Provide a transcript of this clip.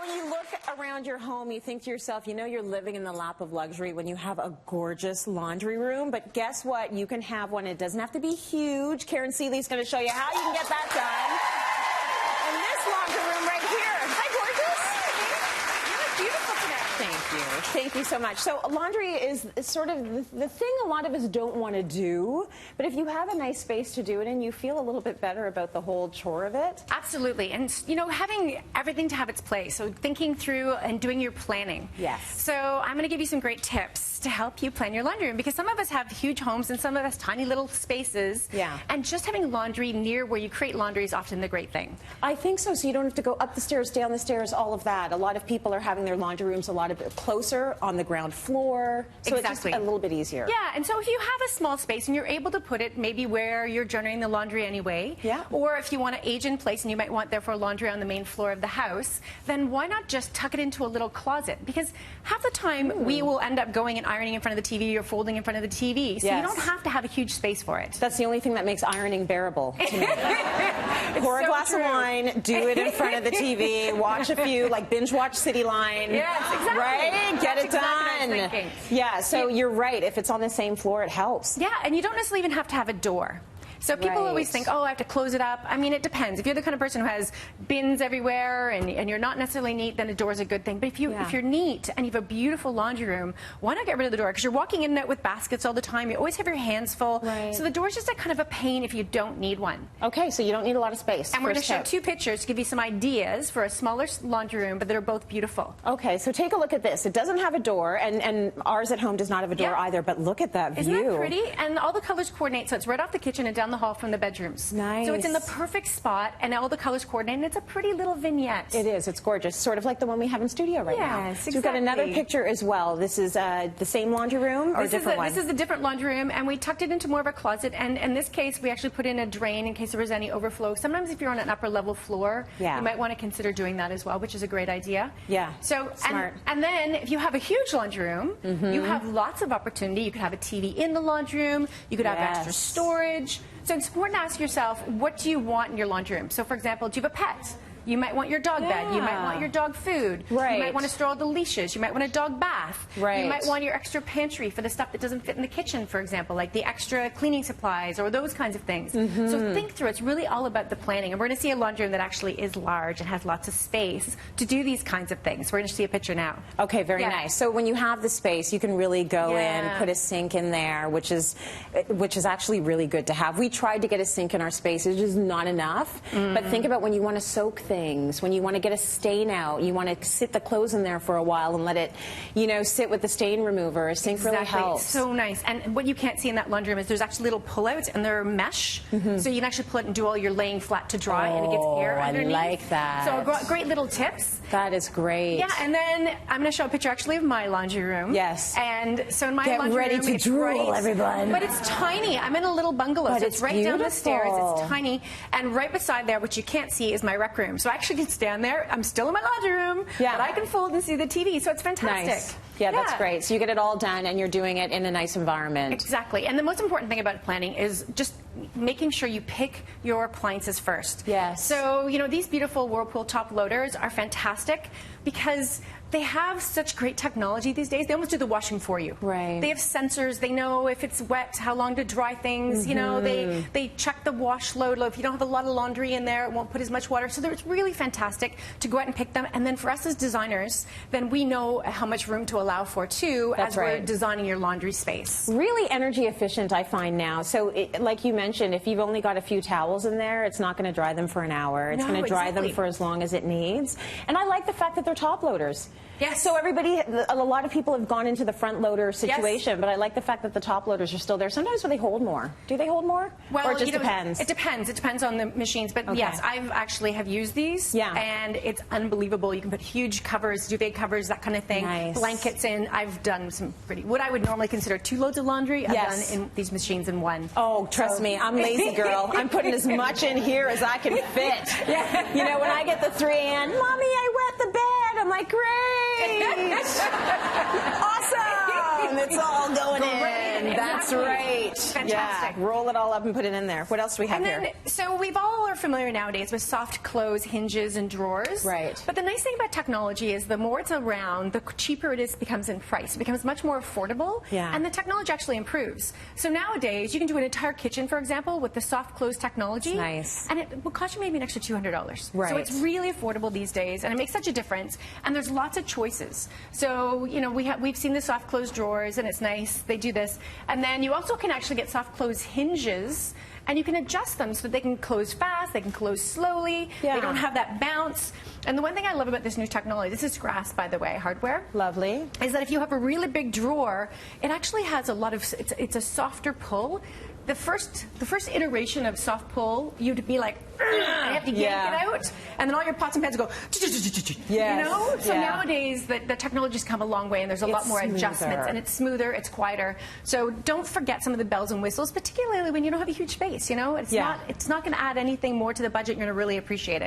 when you look around your home, you think to yourself, you know you're living in the lap of luxury when you have a gorgeous laundry room. But guess what? You can have one. It doesn't have to be huge. Karen Seeley's going to show you how you can get that done. In this laundry room right here. Hi, gorgeous. You look beautiful today. Thank you. Thank you so much. So laundry is sort of the thing a lot of us don't want to do. But if you have a nice space to do it in, you feel a little bit better about the whole chore of it. Absolutely. And, you know, having everything to have its place. So thinking through and doing your planning. Yes. So I'm going to give you some great tips to help you plan your laundry room, because some of us have huge homes and some of us tiny little spaces. Yeah. And just having laundry near where you create laundry is often the great thing. I think so. So you don't have to go up the stairs, down the stairs, all of that. A lot of people are having their laundry rooms a lot of closer on the ground floor. So Exactly. it's just a little bit easier. Yeah, and so if you have a small space and you're able to put it maybe where you're generating the laundry anyway, yeah. Or if you want to age in place and you might want therefore laundry on the main floor of the house, then why not just tuck it into a little closet? Because half the time we will end up going and ironing in front of the TV or folding in front of the TV, so yes. you don't have to have a huge space for it. That's the only thing that makes ironing bearable to me. Pour a glass of wine, do it in front of the TV, watch a few, like binge watch Cityline. Yes, exactly. Right? Get it done. Yeah, so you're right. If it's on the same floor, it helps. Yeah, and you don't necessarily even have to have a door. So people always think, oh, I have to close it up. I mean, it depends. If you're the kind of person who has bins everywhere and you're not necessarily neat, then a door is a good thing. But if you're neat and you have a beautiful laundry room, why not get rid of the door? Because you're walking in and out with baskets all the time. You always have your hands full. Right. So the door is just a kind of a pain if you don't need one. Okay, so you don't need a lot of space. And we're going to show two pictures to give you some ideas for a smaller laundry room, but that are both beautiful. Okay, so take a look at this. It doesn't have a door, and ours at home does not have a door either, but look at that view. Isn't that pretty? And all the colors coordinate, so it's right off the kitchen and down the hall from the bedroom. Nice. So it's in the perfect spot, and all the colors coordinate, and it's a pretty little vignette. It is. It's gorgeous. Sort of like the one we have in studio right now. Yes, So we've got another picture as well. This is the same laundry room or a different one? This is a different laundry room, and we tucked it into more of a closet, and in this case, we actually put in a drain in case there was any overflow. Sometimes if you're on an upper level floor, you might want to consider doing that as well, which is a great idea. Yeah, so smart. And then if you have a huge laundry room, you have lots of opportunity. You could have a TV in the laundry room. You could have extra storage. So it's important to ask yourself, what do you want in your laundry room? So, for example, do you have a pet? You might want your dog bed. You might want your dog food. Right. You might want to store all the leashes. You might want a dog bath. Right. You might want your extra pantry for the stuff that doesn't fit in the kitchen, for example, like the extra cleaning supplies or those kinds of things. So think through. It's really all about the planning. And we're going to see a laundry room that actually is large and has lots of space to do these kinds of things. We're going to see a picture now. Okay, very nice. So when you have the space, you can really go in, put a sink in there, which is actually really good to have. We tried to get a sink in our space. It's just not enough. But think about when you want to soak things, when you want to get a stain out, you want to sit the clothes in there for a while and let it, you know, sit with the stain remover. A sink really helps. So nice. And what you can't see in that laundry room is there's actually little pullouts, and they're mesh, so you can actually pull it and do all your laying flat to dry, and it gets air underneath. I like that. So great little tips. That is great. Yeah, and then I'm going to show a picture actually of my laundry room. Yes. And so in my laundry room, get ready to drool, everyone. But it's tiny. I'm in a little bungalow, so it's right down the stairs. It's tiny, and right beside there, which you can't see, is my rec room. So I actually can stand there. I'm still in my laundry room, but I can fold and see the TV, so it's fantastic. Nice. Yeah, that's great. So you get it all done, and you're doing it in a nice environment. Exactly. And the most important thing about planning is just making sure you pick your appliances first. Yes. So, you know, these beautiful Whirlpool top loaders are fantastic because they have such great technology these days. They almost do the washing for you. Right. They have sensors. They know if it's wet, how long to dry things. You know, they check the wash load. If you don't have a lot of laundry in there, it won't put as much water. So it's really fantastic to go out and pick them. And then for us as designers, then we know how much room to allow for, too, as we're designing your laundry space. Really energy efficient, I find now. So like you mentioned, if you've only got a few towels in there, it's not going to dry them for an hour. It's going to dry them for as long as it needs. And I like the fact that they're top loaders. Yes. So a lot of people have gone into the front loader situation, but I like the fact that the top loaders are still there. Sometimes they hold more. Do they hold more? Well, or it just depends? It depends. It depends on the machines. But yes, I've actually have used these. Yeah. And it's unbelievable. You can put huge covers, duvet covers, that kind of thing. Nice. Blankets in. I've done some what I would normally consider 2 loads of laundry. I've done in these machines in 1. Oh, trust me, I'm lazy girl. I'm putting as much in here as I can fit. You know, when I get the 3 in, Mommy, I wet the bed. I'm like, great. Awesome. down. It's all going in. That's right. Fantastic. Yeah. Roll it all up and put it in there. What else do we have here? So we've all are familiar nowadays with soft close hinges and drawers. Right. But the nice thing about technology is the more it's around, the cheaper it becomes in price. It becomes much more affordable. Yeah. And the technology actually improves. So nowadays, you can do an entire kitchen, for example, with the soft close technology. Nice. And it will cost you maybe an extra $200. Right. So it's really affordable these days, and it makes such a difference. And there's lots of choices. So, you know, we've seen the soft close drawers, and it's nice. They do this. And then you also can actually get soft close hinges, and you can adjust them so that they can close fast, they can close slowly, they don't have that bounce. And the one thing I love about this new technology, this is grass, by the way, hardware. Lovely. Is that if you have a really big drawer, it actually has a lot of, it's a softer pull. The first iteration of soft pull, you'd be like, I have to yank it out, and then all your pots and pans go, you know? So nowadays, the technology's come a long way, and there's a lot more adjustments, and it's smoother, it's quieter. So don't forget some of the bells and whistles, particularly when you don't have a huge space, you know? It's not going to add anything more to the budget. You're going to really appreciate it.